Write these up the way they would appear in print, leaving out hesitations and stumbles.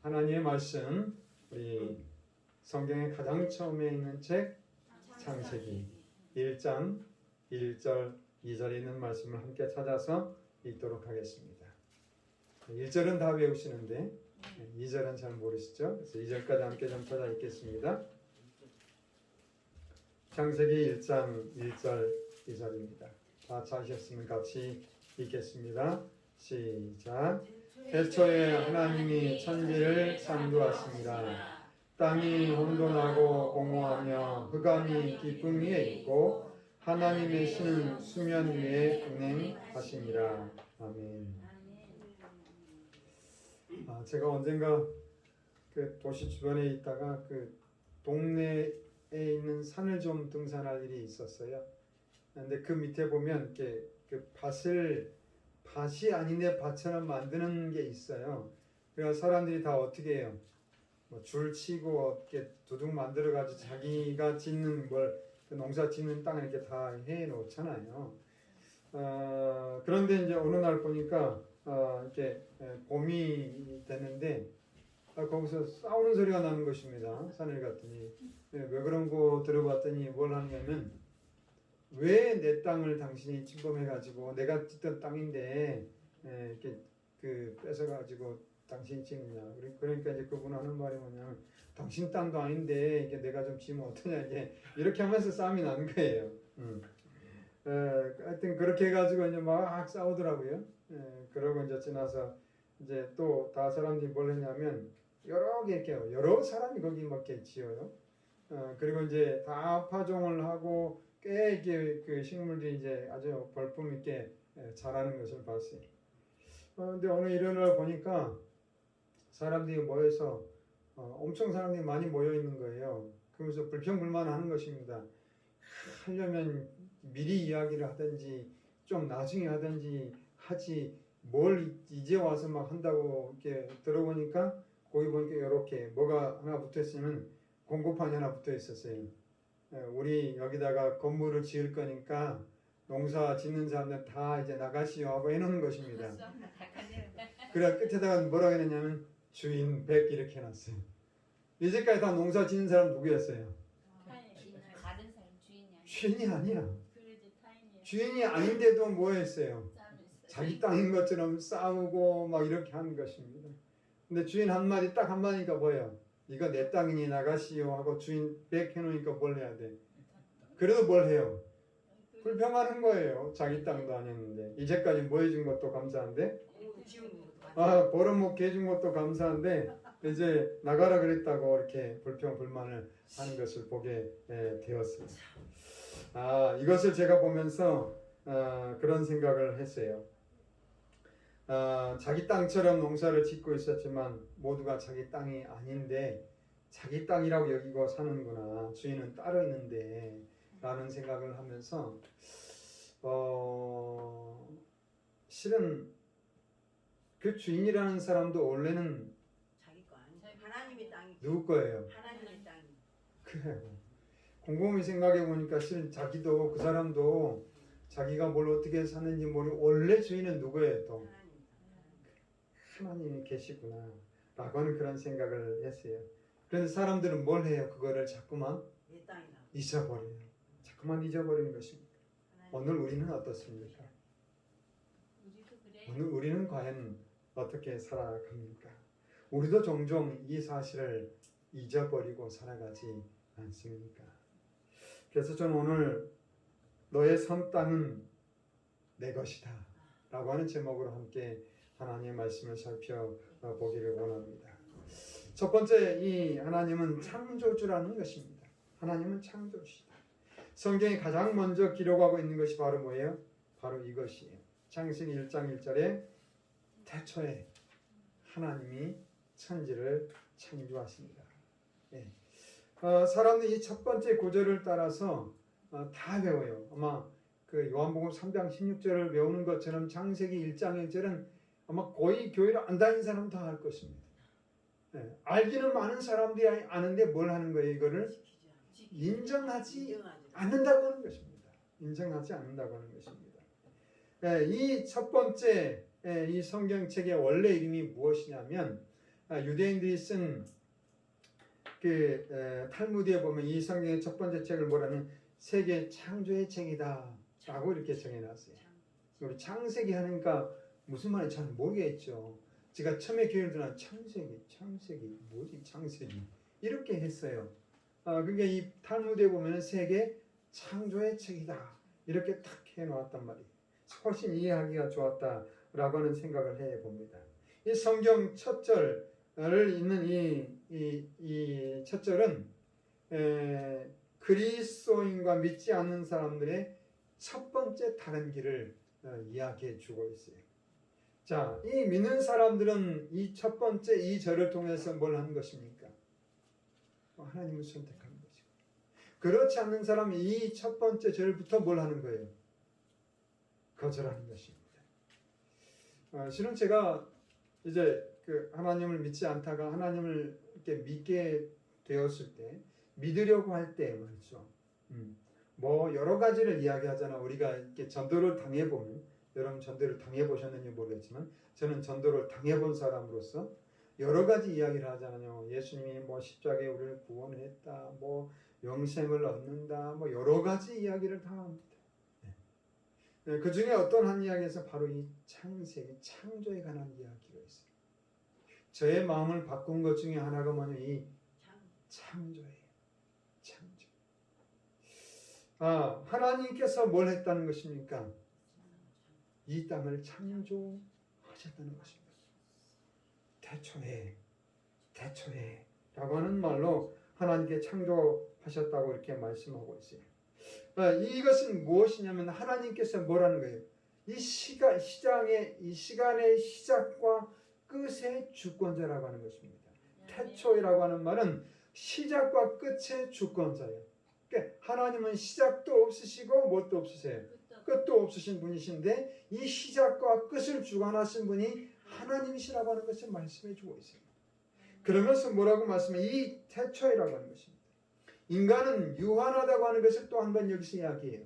하나님의 말씀, 우리 성경의 가장 처음에 있는 책 창세기 1장 1절 2절에 있는 말씀을 함께 찾아서 읽도록 하겠습니다. 1절은 다 외우시는데 2절은 잘 모르시죠? 그래서 2절까지 함께 좀 찾아 읽겠습니다. 창세기 1장 1절 2절입니다. 다 찾으셨으면 같이 읽겠습니다. 시작. 태초에 하나님이 천지를 창조하십니다. 땅이 혼돈하고 공허하며 흑암이 깊음 위에 있고 하나님의 신은 수면 위에 운행하십니다. 아멘. 제가 언젠가 그 도시 주변에 있다가 그 동네에 있는 산을 좀 등산할 일이 있었어요. 근데 그 밑에 보면 이렇게 그 밭이 아닌데 밭처럼 만드는 게 있어요. 그래서 사람들이 다 어떻게 해요? 뭐 줄 치고 이렇게 두둑 만들어 가지고 자기가 짓는 그 농사 짓는 땅을 이렇게 다 해 놓잖아요. 그런데 이제 어느 날 보니까 이렇게 봄이 됐는데 거기서 싸우는 소리가 나는 것입니다. 산을 갔더니 왜 그런 거 들어봤더니 뭘 하냐면 왜 내 땅을 당신이 침범해가지고 내가 짓던 땅인데 이렇게 그 뺏어가지고 당신이 짓느냐. 그러니까 이제 그분 하는 말이 뭐냐면 당신 땅도 아닌데 이게 내가 좀 지면 어떠냐 이렇게 하면서 싸움이 나는 거예요. 하여튼 그렇게 해가지고 이제 막 싸우더라고요. 그러고 이제 지나서 이제 또 다 사람들이 뭘 했냐면 여러 개 이렇게 여러 사람이 거기 막 이렇게 지어요. 그리고 이제 다 파종을 하고 꽤 이렇게 그 식물들이 이제 아주 벌품 있게 자라는 것을 봤어요. 근데 어느 일요일날 보니까 사람들이 모여서 엄청 사람들이 많이 모여 있는 거예요. 그러면서 불평불만하는 것입니다. 하려면 미리 이야기를 하든지 좀 나중에 하든지 하지 뭘 이제 와서 막 한다고 이렇게 들어보니까 거기 보니까 이렇게 뭐가 하나 붙어 있으면 공고판이 하나 붙어 있었어요. 우리 여기다가 건물을 지을 거니까 농사 짓는 사람들 다 이제 나가시오 하고 해놓는 것입니다. 그래 끝에다가 뭐라고 했냐면 주인 100 이렇게 해놨어요. 이제까지 다 농사 짓는 사람 누구였어요? 다른 사람 주인이 아니야. 주인이 아니야. 주인이 아닌데도 뭐 했어요? 자기 땅인 것처럼 싸우고 막 이렇게 하는 것입니다. 근데 주인 한마디 딱 한마디니까 뭐예요? 이거 내 땅이니 나가시오 하고 주인 100 해놓으니까 뭘 해야 돼? 그래도 뭘 해요? 불평하는 거예요. 자기 땅도 아니었는데. 이제까지 뭐 해준 것도 감사한데 벌어먹게 해준 것도 감사한데 이제 나가라 그랬다고 이렇게 불평불만을 하는 것을 보게 되었습니다. 이것을 제가 보면서 그런 생각을 했어요. 자기 땅처럼 농사를 짓고 있었지만 모두가 자기 땅이 아닌데 자기 땅이라고 여기고 사는구나. 주인은 따로 있는데 라는 생각을 하면서 실은 그 주인이라는 사람도 원래는 자기 거 아니에요. 하나님의 땅이 누구 거예요? 하나님의 땅이. 그래요. 곰곰이 생각해 보니까 실은 자기도 그 사람도 자기가 뭘 어떻게 사는지 모르고 원래 주인은 누구예요? 또 하나님이 계시구나 라고 하는 그런 생각을 했어요. 그런데 사람들은 뭘 해요? 그거를 자꾸만 내 땅이라. 잊어버려요. 자꾸만 잊어버리는 것입니다. 오늘 우리는 어떻습니까? 오늘 우리는 과연 어떻게 살아갑니까? 우리도 종종 이 사실을 잊어버리고 살아가지 않습니까? 그래서 저는 오늘 너의 선 땅은 내 것이다 라고 하는 제목으로 함께 하나님의 말씀을 살펴보기를 원합니다. 첫 번째, 이 하나님은 창조주라는 것입니다. 하나님은 창조주시다. 성경이 가장 먼저 기록하고 있는 것이 바로 뭐예요? 바로 이것이에요. 창세기 1장 1절에 태초에 하나님이 천지를 창조하십니다. 사람들이 이 첫 번째 구절을 따라서 다 배워요. 아마 그 요한복음 3장 16절을 배우는 것처럼 창세기 1장 1절은 아마 거의 교회를 안 다닌 사람 다 알 것입니다. 알기는 많은 사람들이 아는데 뭘 하는 거예요? 이거를 인정하지 않는다고 하는 것입니다. 인정하지 않는다고 하는 것입니다. 이 첫 번째 이 성경책의 원래 이름이 무엇이냐면 유대인들이 쓴 그 탈무드에 보면 이 성경의 첫 번째 책을 뭐라면 세계 창조의 책이다라고 이렇게 정해놨어요. 우리 창세기 하니까 무슨 말인지 잘 모르겠죠. 제가 처음에 교회를 들어 창세기 뭐지 창세기 이렇게 했어요. 그러니까 이 탈무드에 보면 세계 창조의 책이다 이렇게 탁 해놓았단 말이에요. 훨씬 이해하기가 좋았다라고 하는 생각을 해봅니다. 이 성경 첫 절을 읽는 이 첫 절은 그리스도인과 믿지 않는 사람들의 첫 번째 다른 길을 이야기해 주고 있어요. 자, 이 믿는 사람들은 이 첫 번째 이 절을 통해서 뭘 하는 것입니까? 하나님을 선택하는 것이고, 그렇지 않는 사람은 이 첫 번째 절부터 뭘 하는 거예요? 거절하는 것입니다. 실은 제가 이제 그 하나님을 믿지 않다가 하나님을 이렇게 믿게 되었을 때, 믿으려고 할 때 말이죠. 뭐 여러 가지를 이야기하잖아. 우리가 이렇게 전도를 당해보면, 여러분 전도를 당해보셨는지 모르겠지만 저는 전도를 당해본 사람으로서 여러 가지 이야기를 하잖아요. 예수님이 뭐 십자가에 우리를 구원했다, 뭐 영생을 얻는다, 뭐 여러 가지 이야기를 다 합니다. 그 중에 어떤 한 이야기에서 바로 이 창세기, 창조에 관한 이야기가 있어요. 저의 마음을 바꾼 것 중에 하나가 뭐냐, 이 창조예요. 창조. 하나님께서 뭘 했다는 것입니까? 이 땅을 창조하셨다는 것입니다. 태초에 라고 하는 말로 하나님께 창조하셨다고 이렇게 말씀하고 있어요. 이것은 무엇이냐면 하나님께서 뭐라는 거예요? 이 시간의 시작과 끝의 주권자라고 하는 것입니다. 태초이라고 하는 말은 시작과 끝의 주권자예요. 그러니까 하나님은 시작도 없으시고 뭣도 없으세요. 끝도 없으신 분이신데 이 시작과 끝을 주관하신 분이 하나님이시라고 하는 것을 말씀해 주고 있습니다. 그러면서 뭐라고 말씀해? 이 태초이라고 하는 것입니다. 인간은 유한하다고 하는 것을 또 한 번 여기서 이야기해요.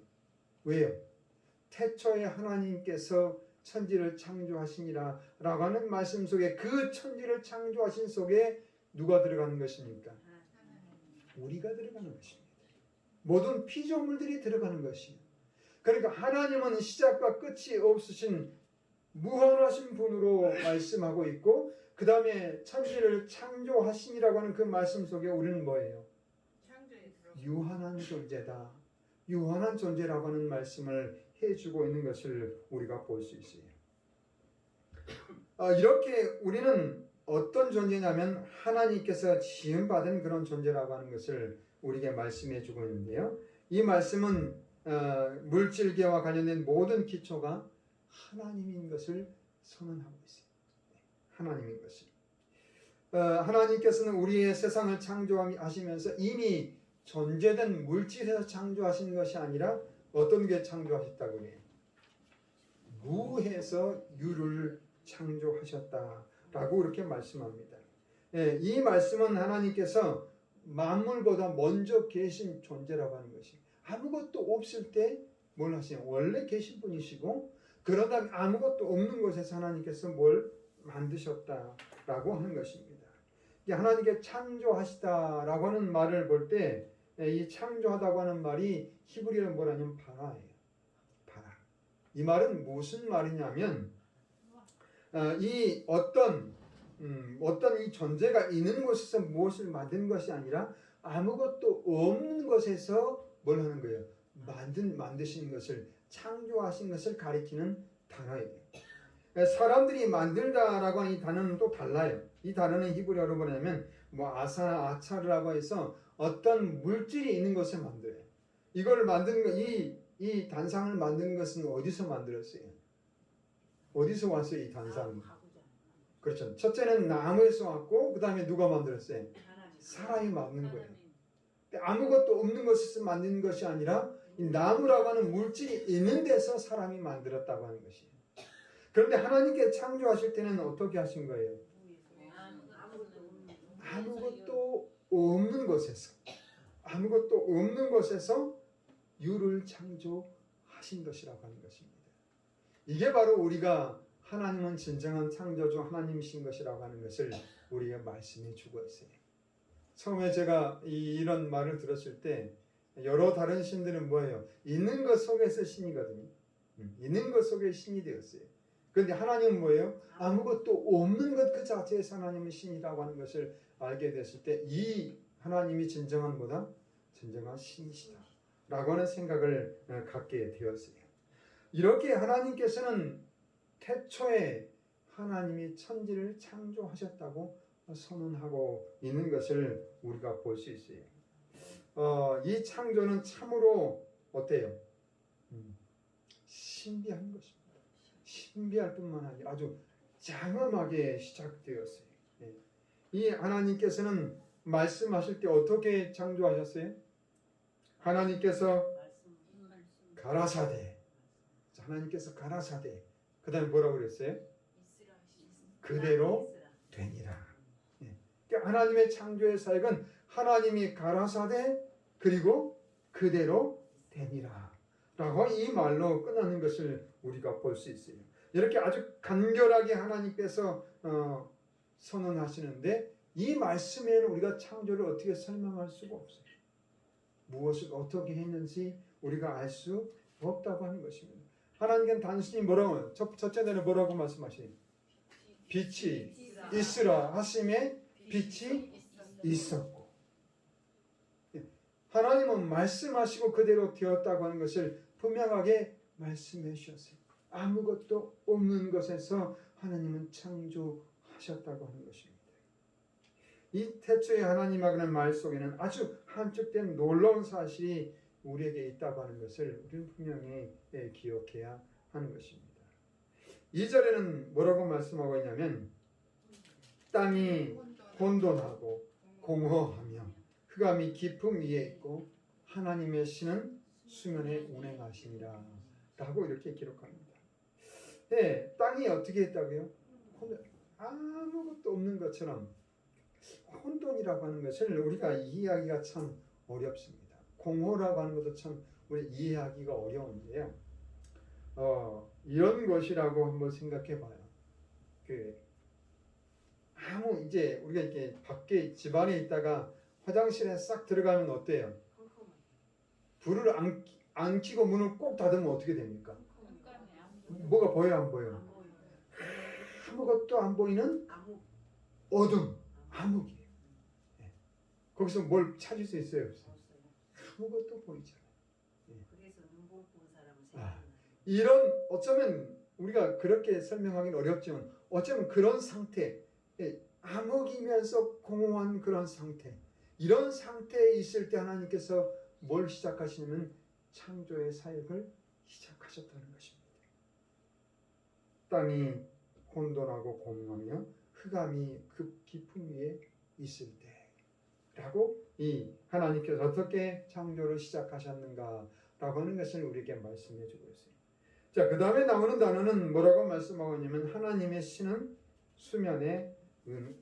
왜요? 태초에 하나님께서 천지를 창조하시니라 라고 하는 말씀 속에, 그 천지를 창조하신 속에 누가 들어가는 것입니까? 우리가 들어가는 것입니다. 모든 피조물들이 들어가는 것이에요. 그러니까 하나님은 시작과 끝이 없으신 무한하신 분으로 말씀하고 있고, 그 다음에 천지를 창조하시니라고 하는 그 말씀 속에 우리는 뭐예요? 유한한 존재다. 유한한 존재라고 하는 말씀을 해주고 있는 것을 우리가 볼 수 있어요. 이렇게 우리는 어떤 존재냐면 하나님께서 지음받은 그런 존재라고 하는 것을 우리에게 말씀해 주고 있는데요. 이 말씀은 물질계와 관련된 모든 기초가 하나님인 것을 선언하고 있어요. 하나님인 것을. 하나님께서는 우리의 세상을 창조하시면서 이미 존재된 물질에서 창조하신 것이 아니라 어떤 게 창조하셨다고 해요? 무에서 유를 창조하셨다라고 이렇게 말씀합니다. 이 말씀은 하나님께서 만물보다 먼저 계신 존재라고 하는 것이, 아무것도 없을 때 뭘 하시냐? 원래 계신 분이시고, 그러다 아무것도 없는 곳에서 하나님께서 뭘 만드셨다라고 하는 것입니다. 하나님께 창조하시다라고 하는 말을 볼 때, 이 창조하다고 하는 말이 히브리어로 뭐라냐면 바라예요. 바라. 이 말은 무슨 말이냐면 이 어떤 이 존재가 있는 곳에서 무엇을 만든 것이 아니라 아무것도 없는 것에서 뭘 하는 거예요? 만드시는 것을, 창조하신 것을 가리키는 단어예요. 사람들이 만들다라고 하는 이 단어는 또 달라요. 이 단어는 히브리어로 뭐냐면 아사나 아차르라고 해서 어떤 물질이 있는 것을 만들어요. 이걸 만든 거, 이 단상을 만든 것은 어디서 만들었어요? 어디서 왔어요, 이 단상은? 그렇죠. 첫째는 나무에서 왔고, 그 다음에 누가 만들었어요? 사람이 만든 거예요. 아무것도 없는 것에서 만든 것이 아니라 이 나무라고 하는 물질이 있는 데서 사람이 만들었다고 하는 것이에요. 그런데 하나님께 창조하실 때는 어떻게 하신 거예요? 아무것도 없는 것에서 유를 창조하신 것이라고 하는 것입니다. 이게 바로 우리가 하나님은 진정한 창조주 하나님이신 것이라고 하는 것을 우리가 말씀해 주고 있어요. 처음에 제가 이런 말을 들었을 때 여러 다른 신들은 뭐예요? 있는 것 속에서 신이거든요. 있는 것 속에 신이 되었어요. 그런데 하나님은 뭐예요? 아무것도 없는 것 그 자체에서 하나님은 신이라고 하는 것을 알게 됐을 때 이 하나님이 진정한 뭐다? 진정한 신이시다 라고 하는 생각을 갖게 되었어요. 이렇게 하나님께서는 태초에 하나님이 천지를 창조하셨다고 선언하고 있는 것을 우리가 볼 수 있어요. 이 창조는 참으로 어때요? 신비한 것입니다. 신비할 뿐만 아니라 아주 장엄하게 시작되었어요. 이 하나님께서는 말씀하실 때 어떻게 창조하셨어요? 하나님께서 가라사대. 하나님께서 가라사대. 그 다음에 뭐라고 그랬어요? 그대로 되니라. 그러니까 하나님의 창조의 사역은 하나님이 가라사대 그리고 그대로 되니라 라고 이 말로 끝나는 것을 우리가 볼 수 있어요. 이렇게 아주 간결하게 하나님께서 선언하시는데 이 말씀에는 우리가 창조를 어떻게 설명할 수가 없어요. 무엇을 어떻게 했는지 우리가 알 수 없다고 하는 것입니다. 하나님께는 단순히 뭐라고 첫째 날에 뭐라고 말씀하시니 빛이 있으라 하심에 빛이 있었고 하나님은 말씀하시고 그대로 되었다고 하는 것을 분명하게 말씀해 주셨어요. 아무것도 없는 것에서 하나님은 창조하셨다고 하는 것입니다. 이 태초에 하나님하고는 말 속에는 아주 함축된 놀라운 사실이 우리에게 있다고 하는 것을 우리는 분명히 기억해야 하는 것입니다. 2절에는 뭐라고 말씀하고 있냐면 땅이 혼돈하고 공허하며 흑암이 깊음 위에 있고 하나님의 신은 수면에 운행하시니라 라고 이렇게 기록합니다. 네, 땅이 어떻게 했다고요? 아무것도 없는 것처럼 혼돈이라고 하는 것을 우리가 이해하기가 참 어렵습니다. 공허라고 하는 것도 참 우리 이해하기가 어려운데요. 이런 것이라고 한번 생각해 봐요. 이제 우리가 이렇게 밖에 집안에 있다가 화장실에 싹 들어가면 어때요? 불을 안 켜고 문을 꼭 닫으면 어떻게 됩니까? 뭐가 보여 안 보여? 아무것도 안 보이는 어둠, 암흑이에요. 거기서 뭘 찾을 수 있어요? 없어요? 아무것도 보이지 않아요. 그래서 눈 본 사람은 생각나요. 이런 어쩌면 우리가 그렇게 설명하기는 어렵지만 어쩌면 그런 상태, 암흑이면서 공허한 그런 상태, 이런 상태에 있을 때 하나님께서 뭘 시작하시냐면 창조의 사역을 시작하셨다는 것입니다. 땅이 혼돈하고 공허하며 흑암이 그 깊은 위에 있을 때 라고 이 하나님께서 어떻게 창조를 시작하셨는가 라고 하는 것을 우리에게 말씀해 주고 있어요. 자, 그 다음에 나오는 단어는 뭐라고 말씀하고 있냐면 하나님의 신은 수면에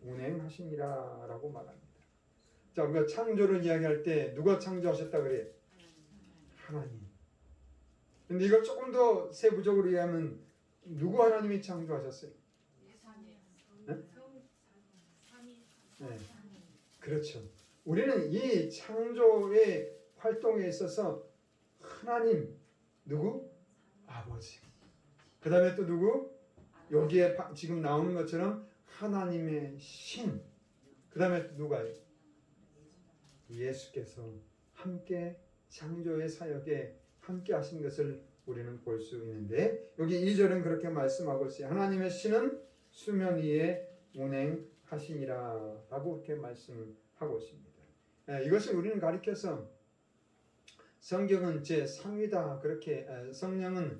운행하시니라 라고 말합니다. 자, 우리가 창조를 이야기할 때 누가 창조하셨다 그래요? 하나님. 근데 이걸 조금 더 세부적으로 이해하면 누구 하나님이 창조하셨어요? 네? 네. 그렇죠. 우리는 이 창조의 활동에 있어서 하나님, 누구? 아버지. 그 다음에 또 누구? 여기에 지금 나오는 것처럼 하나님의 신. 그 다음에 또 누가요? 예수께서 함께 창조의 사역에 함께 하신 것을 우리는 볼 수 있는데 여기 2절은 그렇게 말씀하고 있어요. 하나님의 신은 수면 위에 운행하시니라 라고 이렇게 말씀하고 있습니다. 이것을 우리는 가리켜서 성경은 제3위다 그렇게 성령은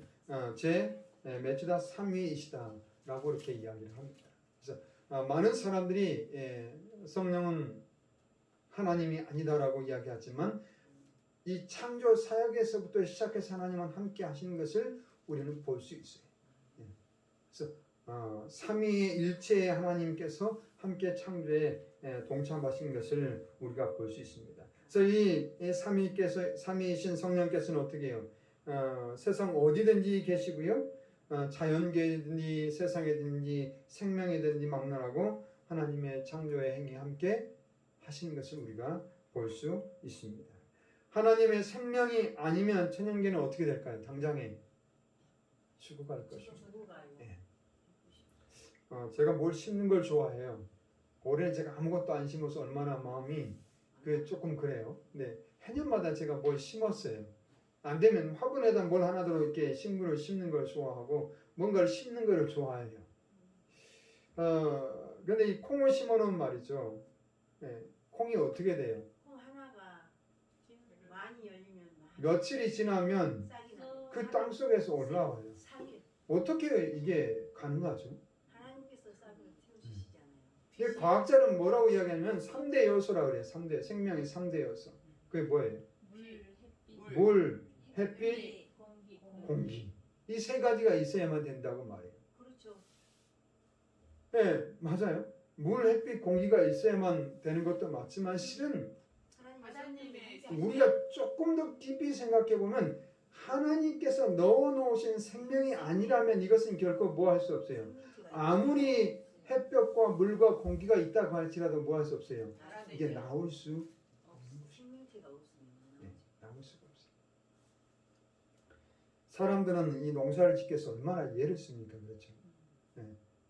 매주다 3위이시다 라고 이렇게 이야기를 합니다. 그래서 많은 사람들이 성령은 하나님이 아니다라고 이야기하지만 이 창조 사역에서부터 시작해서 하나님은 함께 하시는 것을 우리는 볼 수 있어요. 그래서 삼위일체의 하나님께서 함께 창조에 동참하신 것을 우리가 볼 수 있습니다. 그래서 이 삼위이신 성령께서는 어떻게 해요? 세상 어디든지 계시고요. 자연계든지 세상이든지 생명이든지 막론하고 하나님의 창조의 행위 함께 하신 것을 우리가 볼 수 있습니다. 하나님의 생명이 아니면 천연계는 어떻게 될까요? 당장에 죽어갈 것입니다. 죽어가요. 예. 제가 뭘 심는 걸 좋아해요. 올해 제가 아무것도 안 심어서 얼마나 마음이 조금 그래요. 근데 해년마다 제가 뭘 심었어요. 안 되면 화분에다 뭘 하나도 이렇게 식물을 심는 걸 좋아하고 뭔가를 심는 걸 좋아해요. 근데 이 콩을 심어놓은 말이죠. 콩이 어떻게 돼요? 콩 하나가 많이 열리면 며칠이 지나면 싹이 나요. 그 땅 속에서 올라와요. 싹이 어떻게 이게 가능하죠? 하나님께서 싹을 틔워주시잖아요. 이게 과학자는 뭐라고 이야기하냐면 3대 요소라고 그래요. 3대 생명의 3대 요소. 그게 뭐예요? 물, 햇빛, 공기. 이 세 가지가 있어야만 된다고 말해요. 그렇죠. 네, 맞아요. 물, 햇빛, 공기가 있어야만 되는 것도 맞지만 실은 하나님의 우리가 조금 더 깊이 생각해 보면 하나님께서 넣어놓으신 생명이 아니라면 이것은 결코 뭐 할 수 없어요. 아무리 햇볕과 물과 공기가 있다고 할지라도 뭐 할 수 없어요. 이게 나올 수 생명체가 없으면 나올 수가 없어요. 사람들은 이 농사를 짓겠어 얼마나 예를 씁니까, 그렇죠?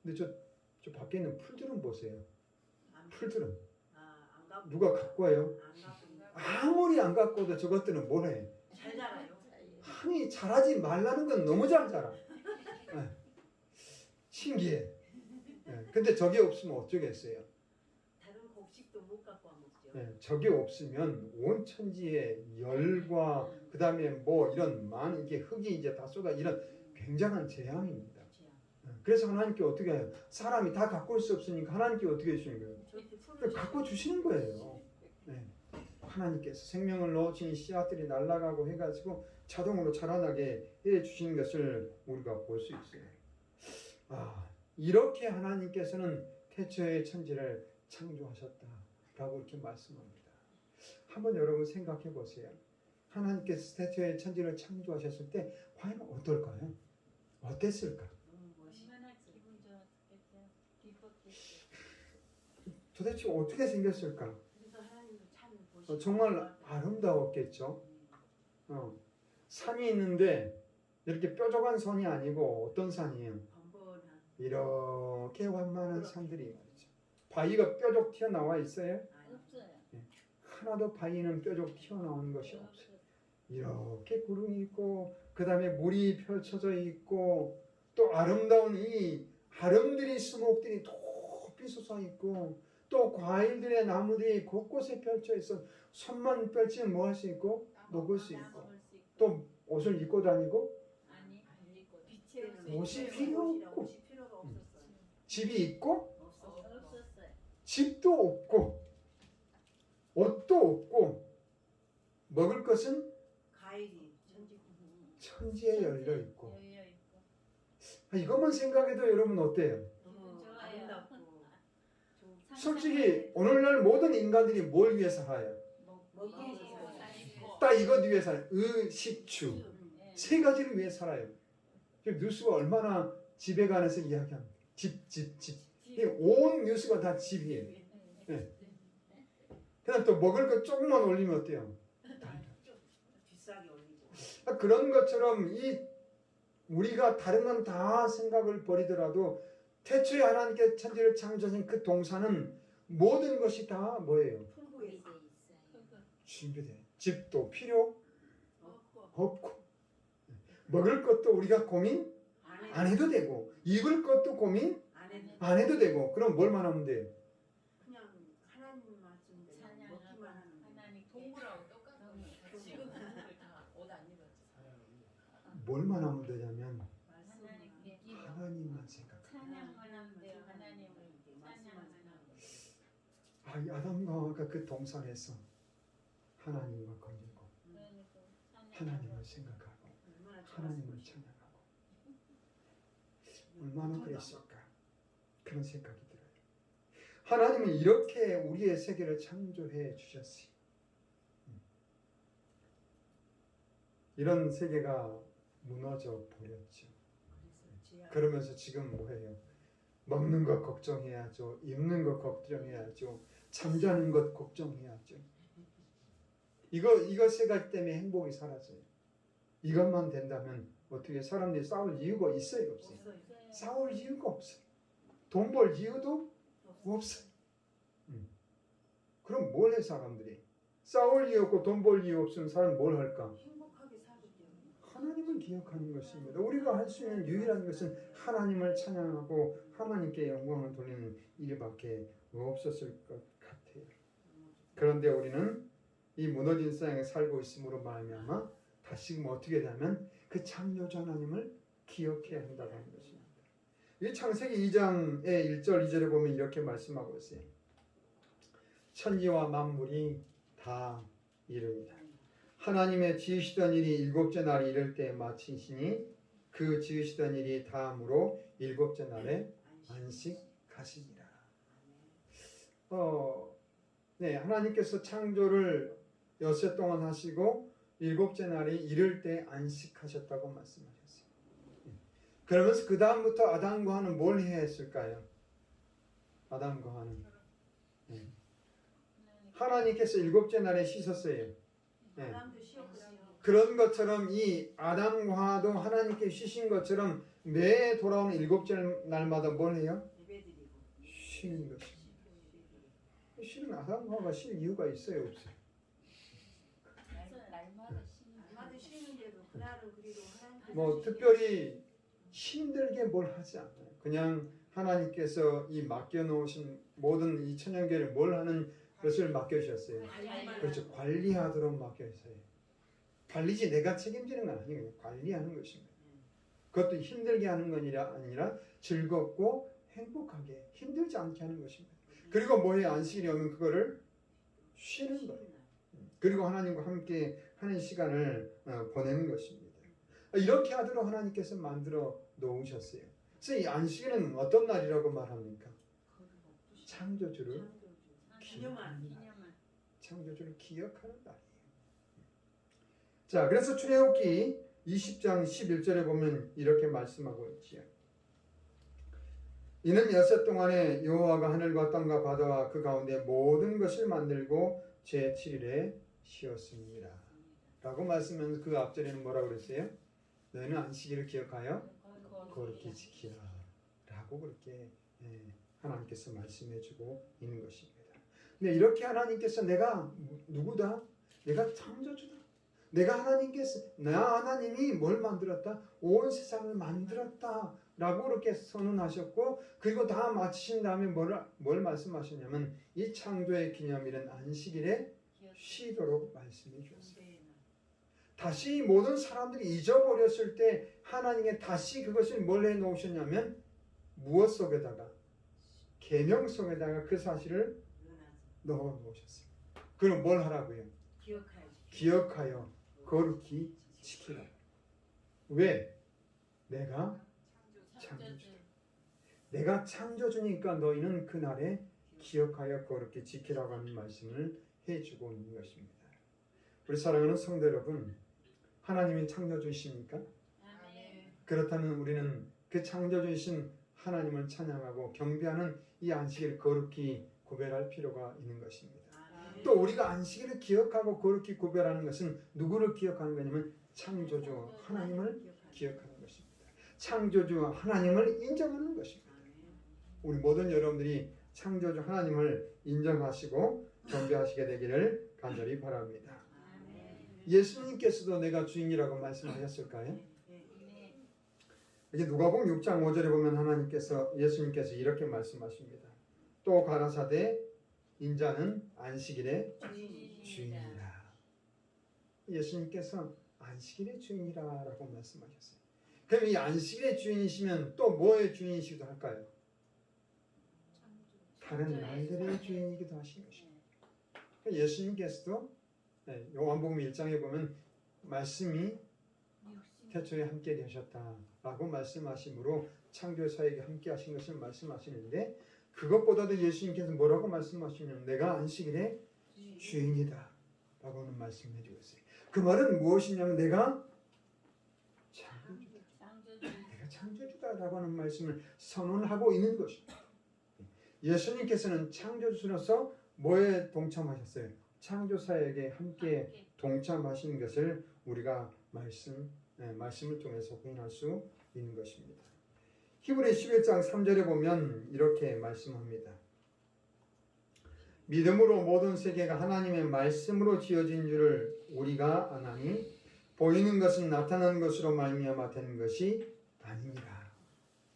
근데 저 밖에 있는 풀들은 보세요. 풀들은 안 갖고 누가 갖고 와요? 안 갖고 아무리 안 갖고도 저것들은 뭘 해? 잘 자라요. 아니 자라지 말라는 건 너무 잘 자라. 신기해. 근데 저게 없으면 어쩌겠어요? 다른 곡식도 못 갖고 와 먹죠. 저게 없으면 온 천지의 열과 그 다음에 뭐 이런 많은 이게 흙이 이제 다 쏟아 이런 굉장한 재앙입니다. 그래서 하나님께 어떻게 해요? 사람이 다 갖고 올 수 없으니까 하나님께 어떻게 해주시는 거예요? 갖고 주시는 거예요. 하나님께서 생명을 넣으신 씨앗들이 날아가고 해가지고 자동으로 자라나게 해주시는 것을 우리가 볼 수 있어요. 이렇게 하나님께서는 태초의 천지를 창조하셨다라고 이렇게 말씀합니다. 한번 여러분 생각해 보세요. 하나님께서 태초의 천지를 창조하셨을 때 과연 어떨까요? 어땠을까? 얼마나 기분 좋았겠어요. 기뻤겠어요. 도대체 어떻게 생겼을까? 그래서 하나님도 참 보시고 정말 아름다웠겠죠. 산이 있는데 이렇게 뾰족한 산이 아니고 어떤 산이에요? 번번한 이렇게 완만한 산들이 말이죠. 바위가 뾰족 튀어나와 있어요? 없어요. 하나도 바위는 뾰족 튀어나오는 것이 없어요. 이렇게 구름이 있고 그 다음에 물이 펼쳐져 있고 또 아름다운 이 아름드리 수목들이 높이 솟아 있고 또 과일들의 나무들이 곳곳에 펼쳐 있어 손만 펼치면 뭐 할 수 있고 먹을 수 있고 또 옷을 입고 다니고 아니 안 입고 옷이 필요 없고 옷이 필요가 없었어요. 집이 있고 없었어요. 집도 없고 옷도 없고 먹을 것은 과일이 천지에 열려 있고 열려 있고. 이것만 생각해도 여러분 어때요? 너무 좋아요. 아름답고 솔직히 오늘날 모든 인간들이 뭘 위해 살아요? 먹기 딱 이것 위해 살아요. 의식주 세 가지를 위해 살아요. 지금 뉴스가 얼마나 집에 관해서 이야기합니다. 집. 온 뉴스가 다 집이에요. 그다음 또 먹을 거 조금만 올리면 어때요? 비싸게 올리고 그런 것처럼 우리가 다른 건 다 생각을 버리더라도 태초에 하나님께 천지를 창조하신 그 동사는 모든 것이 다 뭐예요? 풍부해서 준비돼. 집도 필요 없고 없고 먹을 것도 우리가 고민 안 해도 되고 입을 것도 고민 안 해도 안 해도 되고 그럼 뭘만 하면 돼요? 그냥 하나님 말씀대로 찬양하고 먹기만 하는 거예요. 하나님 동물하고 똑같아요. 지금 동물을 다 옷 안 입었지. 뭘만 하면 되냐면 하나님께 하나님만 생각해. 찬양만 하면 돼요. 하나님을 찬양만 하면. 이 아담과 하와가 그 동산에서 하나님과 거니고 그러니까 하나님을 생각하고 얼마나 하나님을 좋았을지. 찬양하고 얼마나 그랬을까 그런 생각이 들어요. 하나님은 이렇게 우리의 세계를 창조해 주셨어요. 이런 세계가 무너져 버렸죠. 그러면서 지금 뭐해요? 먹는 것 걱정해야죠. 입는 것 걱정해야죠. 잠자는 것 걱정해야죠. 이거 세 가지 때문에 행복이 사라져요. 이것만 된다면 어떻게 사람들이 싸울 이유가 있어요? 없어요? 싸울 이유가 없어요. 돈 벌 이유도 없어요. 그럼 뭘 해 사람들이? 싸울 이유 없고 돈 벌 이유 없으면 사람 뭘 할까? 행복하게 살기 때문에. 하나님을 기억하는 것입니다. 우리가 할 수 있는 유일한 것은 하나님을 찬양하고 하나님께 영광을 돌리는 일밖에 없었을 것 같아요. 그런데 우리는 이 무너진 세상에 살고 있음으로 말미암아 다시금 어떻게 되면 그 창조주 하나님을 기억해야 한다고 하는 것입니다. 이 창세기 2장의 1절 2절에 보면 이렇게 말씀하고 있어요. 천지와 만물이 다 이르니라. 하나님의 지으시던 일이 일곱째 날이 이를 때에 마치시니 그 지으시던 일이 다음으로 일곱째 날에 안식하시니라. 네, 하나님께서 창조를 엿새 동안 하시고 일곱째 날이 이를 때 안식하셨다고 말씀하셨어요. 그러면서 그 다음부터 아담과 하는 뭘 해야 했을까요? 아담과 하는 하나님께서 일곱째 날에 쉬셨어요. 네. 아담도 쉬었거든요. 그런 것처럼 이 아담과도 하나님께 쉬신 것처럼 매 돌아오는 일곱째 날마다 뭘 해요? 예배드리고. 쉬는 것입니다. 쉬는 아담과가 쉴 이유가 있어요, 없어요? 날마다 쉬는 아마도 쉬는데도 그날은 그래도 하나님께서 뭐 특별히 힘들게 뭘 하지 않아요. 그냥 하나님께서 이 맡겨놓으신 모든 이 천연계를 뭘 하는 것을 맡겨주셨어요. 그렇죠. 관리하도록 맡겨주세요. 관리지 내가 책임지는 건 아니에요. 관리하는 것입니다. 그것도 힘들게 하는 건 아니라 즐겁고 행복하게 힘들지 않게 하는 것입니다. 그리고 뭐에 안식일이 오면 그거를 쉬는 거예요. 그리고 하나님과 함께 하는 시간을 보내는 것입니다. 이렇게 하도록 하나님께서 만들어 놓으셨어요. 그래서 이 안식일은 어떤 날이라고 말합니까? 창조주를 기념한. 창조주를 기억하는 날이에요. 자, 그래서 출애굽기 20장 11절에 보면 이렇게 말씀하고 있지요. 이는 엿새 동안에 여호와가 하늘과 땅과 바다와 그 가운데 모든 것을 만들고 제7일에 쉬었습니다. 라고 말씀하면서 그 앞절에는 뭐라고 그랬어요? 너희는 안식일을 기억하여 거룩히 지키라. 라고 그렇게 하나님께서 말씀해주고 있는 것입니다. 근데 이렇게 하나님께서 내가 누구다? 내가 창조주다. 내가 나 하나님이 뭘 만들었다? 온 세상을 만들었다. 라고 그렇게 선언하셨고, 그리고 다 마치신 다음에 뭘 말씀하셨냐면 이 창조의 기념일은 안식일에 쉬도록 말씀해 주셨어요. 다시 모든 사람들이 잊어버렸을 때 하나님이 다시 그것을 뭘 해놓으셨냐면 무엇 속에다가? 계명 속에다가 그 사실을 넣어 놓으셨어요. 그럼 뭘 하라고요? 기억하여 거룩히 지키라. 왜? 내가 창조주다. 내가 창조주니까 너희는 그날에 기억하여 거룩히 지키라고 하는 말씀을 해주고 있는 것입니다. 우리 사랑하는 성도 여러분, 하나님이 창조주이십니까? 그렇다면 우리는 그 창조주이신 하나님을 찬양하고 경배하는 이 안식일을 거룩히 구별할 필요가 있는 것입니다. 또 우리가 안식일을 기억하고 거룩히 구별하는 것은 누구를 기억하는 거냐면 창조주 하나님을 기억하는 것입니다. 창조주 하나님을 인정하는 것입니다. 우리 모든 여러분들이 창조주 하나님을 인정하시고 경배하시게 되기를 간절히 바랍니다. 예수님께서도 내가 주인이라고 말씀하셨을까요? 이제 누가복음 6장 5절에 보면 예수님께서 이렇게 말씀하십니다. 또 가라사대 인자는 안식일의 주인이라. 예수님께서 안식일의 주인이라고 말씀하셨어요. 그럼 이 안식일의 주인이시면 또 뭐의 주인이시기도 할까요? 다른 날들의 주인이기도 하신 것입니다. 예수님께서도 요한복음 1장에 보면 말씀이 태초에 함께 계셨다라고 말씀하심으로 창조 사역에 함께 하신 것을 말씀하시는데, 그것보다도 예수님께서 뭐라고 말씀하시냐면 내가 안식일의 주인이다 라고는 말씀해 주고 있어요. 그 말은 무엇이냐면 내가 창조주다. 내가 내가 창조주다라고 하는 말씀을 선언하고 있는 것입니다. 예수님께서는 창조주로서 뭐에 동참하셨어요? 창조사에게 함께 동참하신 것을 우리가 말씀을 통해서 확인할 수 있는 것입니다. 히브리 11장 3절에 보면 이렇게 말씀합니다. 믿음으로 모든 세계가 하나님의 말씀으로 지어진 줄을 우리가 아나니 보이는 것은 나타난 것으로 말미암아 된 것이 아니니라.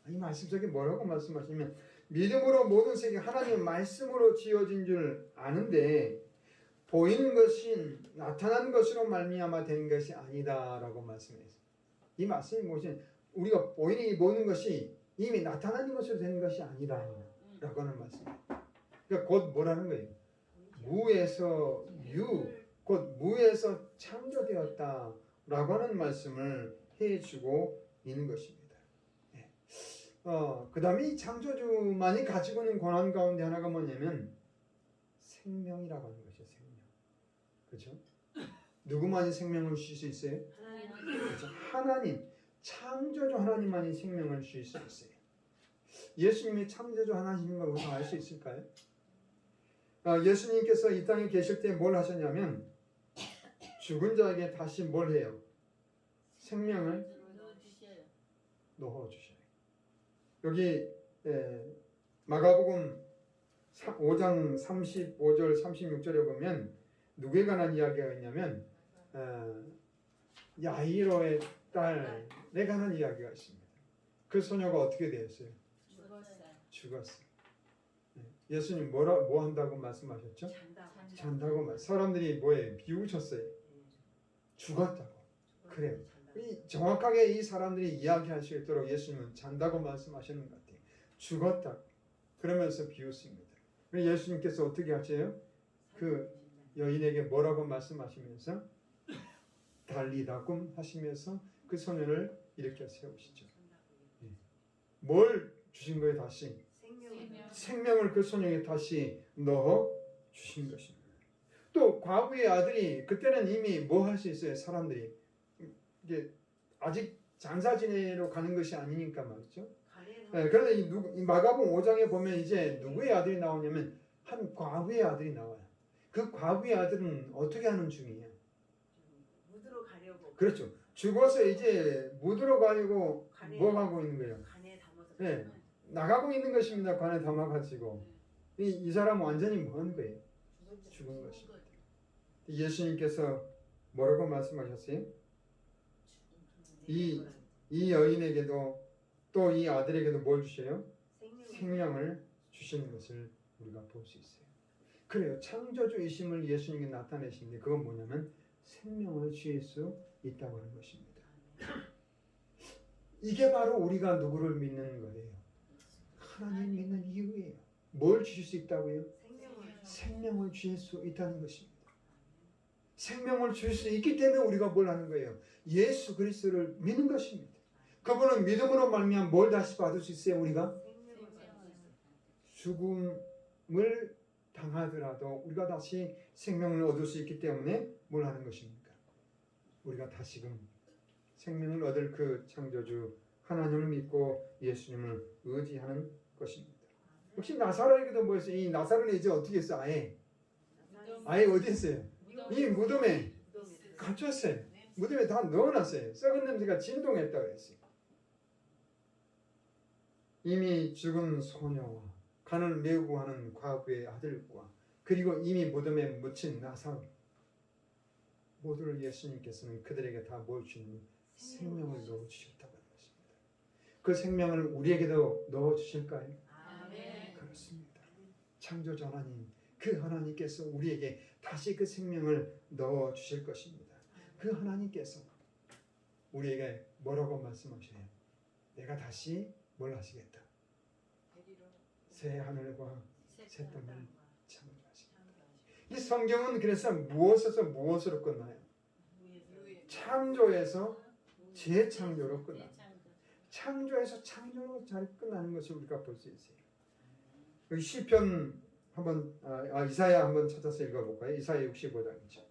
이 말씀 속에 뭐라고 말씀하시면 믿음으로 모든 세계가 하나님의 말씀으로 지어진 줄 아는데 보이는 것이 나타난 것으로 말미암아 된 것이 아니다라고 말씀했어요. 이 말씀이 무엇이냐? 우리가 보이는 이 모든 것이 이미 나타난 것으로 된 것이 아니다라고 하는 말씀이에요. 그러니까 곧 뭐라는 거예요? 무에서 유, 곧 무에서 창조되었다라고 하는 말씀을 해주고 있는 것입니다. 그 다음에 이 창조주만이 가지고 있는 권한 가운데 하나가 뭐냐면 생명이라고 하는 것이죠. 생명. 그렇죠? 누구만이 생명을 줄 수 있어요? 그렇죠? 하나님, 창조주 하나님만이 생명을 줄 수 있어요. 예수님이 창조주 하나님인 걸 우리가 알 수 있을까요? 예수님께서 이 땅에 계실 때 뭘 하셨냐면 죽은 자에게 다시 뭘 해요? 생명을 넣어주셔요. 여기 마가복음 5장 35절 36절에 보면 누구에 관한 이야기가 있냐면 야이로의 딸에 관한 이야기가 있습니다. 그 소녀가 어떻게 되었어요? 죽었어요. 예수님 뭐 한다고 말씀하셨죠? 잔다고 말. 사람들이 뭐에 비웃었어요? 죽었다고. 그래요. 정확하게 이 사람들이 이야기할 수 있도록 예수님은 잔다고 말씀하시는 것 같아요. 죽었다고. 그러면서 비웃습니다. 예수님께서 어떻게 하세요? 그 여인에게 뭐라고 말씀하시면서 달리다꿈 하시면서 그 소년을 일으켜 세우시죠. 뭘 주신 거예요? 다시 생명을 그 소년에게 다시 넣어 주신 것입니다. 또 과부의 아들이 그때는 이미 뭐 할 수 있어요? 사람들이 이게 아직 장사 지내러 가는 것이 아니니까 말이죠. 그런데 이 마가복음 5장에 보면 이제 누구의 아들이 나오냐면 한 과부의 아들이 나와요. 그 과부의 아들은 어떻게 하는 중이에요? 무드로 가려고. 그렇죠. 죽어서 이제 무드로 가려고 뭐 하고 있는 거예요? 간에 담아서. 네, 나가고 있는 것입니다. 관에 담아가지고 이 사람은 완전히 뭐 하는 거예요? 죽은 것입니다. 예수님께서 뭐라고 말씀하셨어요? 이 여인에게도 또 이 아들에게도 뭘 주셔요? 생명을 주시는 것을 우리가 볼 수 있어요. 그래요. 창조주이심을 예수님이 나타내시는데 그건 뭐냐면 생명을 주실 수 있다고 하는 것입니다. 이게 바로 우리가 누구를 믿는 거예요? 하나님 믿는 이유예요. 뭘 주실 수 있다고요? 생명을 주실 수 있다는 것입니다. 생명을 줄 수 있기 때문에 우리가 뭘 하는 거예요? 예수 그리스도를 믿는 것입니다. 그분은 믿음으로 말미암아 뭘 다시 받을 수 있어요? 우리가 죽음을 당하더라도 우리가 다시 생명을 얻을 수 있기 때문에 뭘 하는 것입니까? 우리가 다시금 생명을 얻을 그 창조주 하나님을 믿고 예수님을 의지하는 것입니다. 혹시 나사로에게도 뭐였어요? 이 나사로는 이제 어떻게 했어요? 아예 어디 했어요? 이 무덤에 갇혔어요. 무덤에 다 넣어놨어요. 썩은 냄새가 진동했다고 했어요. 이미 죽은 소녀와 간을 메우고 하는 과부의 아들과 그리고 이미 무덤에 묻힌 나사로 모두를 예수님께서는 그들에게 다 뭘 주니 생명을 넣어주셨다고 하는 것입니다. 그 생명을 우리에게도 넣어주실까요? 아멘. 그렇습니다. 창조주 하나님, 그 하나님께서 우리에게 다시 그 생명을 넣어주실 것입니다. 그 하나님께서 우리에게 뭐라고 말씀하셔요? 내가 다시 뭘 하시겠다? 새 하늘과 새 땅을 창조하시겠다. 이 성경은 그래서 무엇에서 무엇으로 끝나요? 창조에서 재창조로 끝납니다. 창조에서 창조로 잘 끝나는 것을 우리가 볼 수 있어요. 여기 시편 한번 이사야 한번 찾아서 읽어볼까요? 이사야 65장이죠.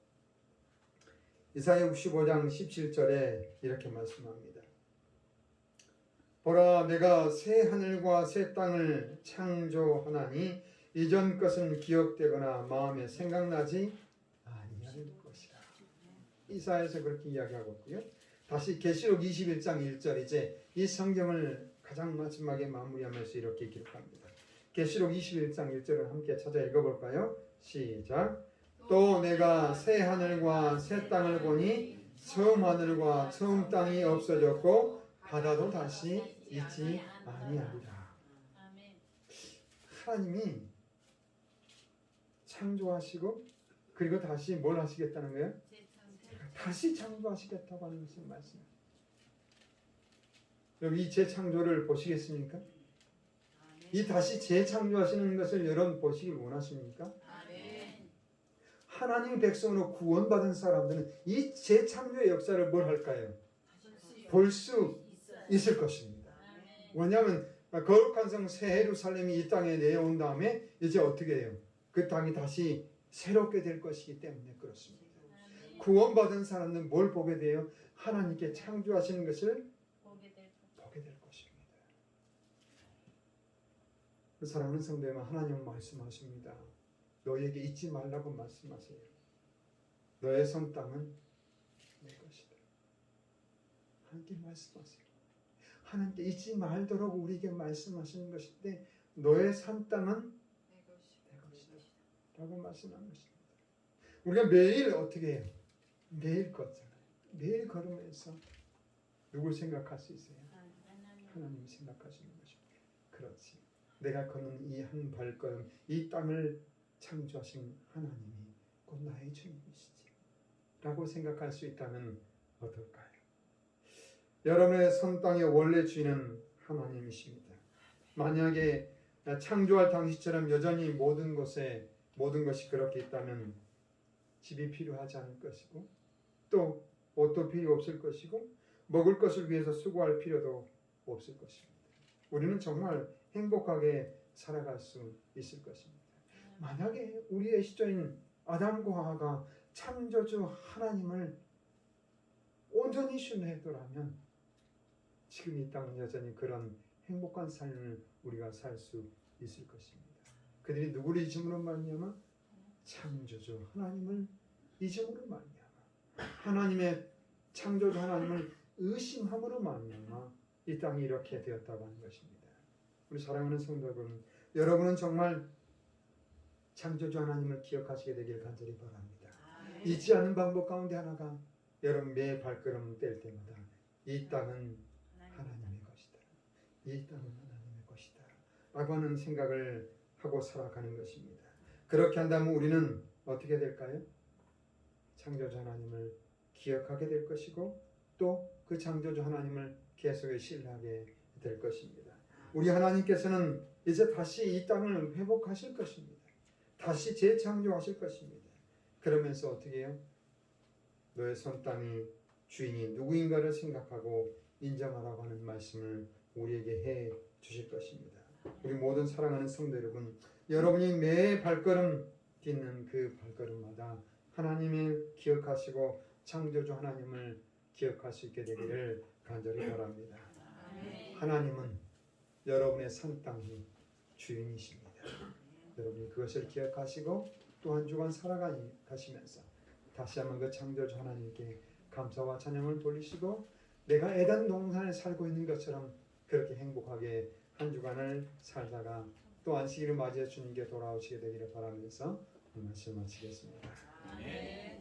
이사야 65장 17절에 이렇게 말씀합니다. 보라 내가 새 하늘과 새 땅을 창조하나니 이전 것은 기억되거나 마음에 생각나지 아니할 것이라. 이사야에서 그렇게 이야기하고 있고요. 다시 계시록 21장 1절 이제 이 성경을 가장 마지막에 마무리하면서 이렇게 기록합니다. 계시록 21장 1절을 함께 찾아 읽어볼까요? 시작. 또 내가 새 하늘과 새 땅을 보니 처음 하늘과 처음 땅이 없어졌고 바다도 다시 있지 아니하리라. 아멘. 하나님이 창조하시고 그리고 다시 뭘 하시겠다는 거예요? 다시 창조하시겠다고 하는 것을 말씀해요. 여기 이 재창조를 보시겠습니까? 이 다시 재창조하시는 것을 여러분 보시길 원하십니까? 아멘. 하나님 백성으로 구원받은 사람들은 이 재창조의 역사를 뭘 할까요? 볼 수 있을 것입니다. 아멘. 왜냐하면 거룩한 성 새 예루살렘이 이 땅에 내려온 다음에 이제 어떻게 해요? 그 땅이 다시 새롭게 될 것이기 때문에 그렇습니다. 아멘. 구원받은 사람은 뭘 보게 돼요? 하나님께 창조하시는 것을 보게 될 것. 보게 될 것입니다. 그 사랑하는 성도 여러분, 하나님은 말씀하십니다. 너에게 잊지 말라고 말씀하세요. 너의 선 땅은 내 것이다. 하나님께 말씀하세요. 하나님께 잊지 말도록 우리에게 말씀하시는 것인데 너의 산 땅은 내 것이다 라고 말씀하는 것입니다. 우리가 매일 어떻게 해요? 매일 걷잖아요. 매일 걸으면서 누굴 생각할 수 있어요? 하나님 생각하시는 것입니다. 그렇지. 내가 걷는 이 한 발걸음, 이 땅을 창조하신 하나님이 곧 나의 주님이시지 라고 생각할 수 있다면 어떨까요? 여러분의 선 땅의 원래 주인은 하나님이십니다. 만약에 창조할 당시처럼 여전히 모든 것이 그렇게 있다면 집이 필요하지 않을 것이고 또 옷도 필요 없을 것이고 먹을 것을 위해서 수고할 필요도 없을 것입니다. 우리는 정말 행복하게 살아갈 수 있을 것입니다. 만약에 우리의 시조인 아담과 하와가 창조주 하나님을 온전히 신뢰했더라면 지금 이 땅은 여전히 그런 행복한 삶을 우리가 살 수 있을 것입니다. 그들이 누구를 잊음으로 말미암아? 창조주 하나님을 잊음으로 말미암아 하나님의 창조주 하나님을 의심함으로 말미암아 이 땅이 이렇게 되었다고 하는 것입니다. 우리 사랑하는 성도 여러분은 정말 창조주 하나님을 기억하시게 되길 간절히 바랍니다. 잊지 않는 방법 가운데 하나가 여러분 매 발걸음 뗄 때마다 이 땅은 하나님의 것이다. 이 땅은 하나님의 것이다. 라고 하는 생각을 하고 살아가는 것입니다. 그렇게 한다면 우리는 어떻게 될까요? 창조주 하나님을 기억하게 될 것이고 또 그 창조주 하나님을 계속 신뢰하게 될 것입니다. 우리 하나님께서는 이제 다시 이 땅을 회복하실 것입니다. 다시 재창조하실 것입니다. 그러면서 어떻게 해요? 너의 선 땅이 주인이 누구인가를 생각하고 인정하라고 하는 말씀을 우리에게 해 주실 것입니다. 우리 모든 사랑하는 성도 여러분, 여러분이 매 발걸음 딛는 그 발걸음마다 하나님을 기억하시고 창조주 하나님을 기억할 수 있게 되기를 간절히 바랍니다. 하나님은 여러분의 산 땅이 주인이십니다. 여러분이 그것을 기억하시고 또 한 주간 살아가시면서 다시 한번 그 창조주 하나님께 감사와 찬양을 돌리시고 내가 에덴 동산에 살고 있는 것처럼 그렇게 행복하게 한 주간을 살다가 또 안식일을 맞이해 주님께 돌아오시게 되기를 바라면서 이 말씀 마치겠습니다. 아멘.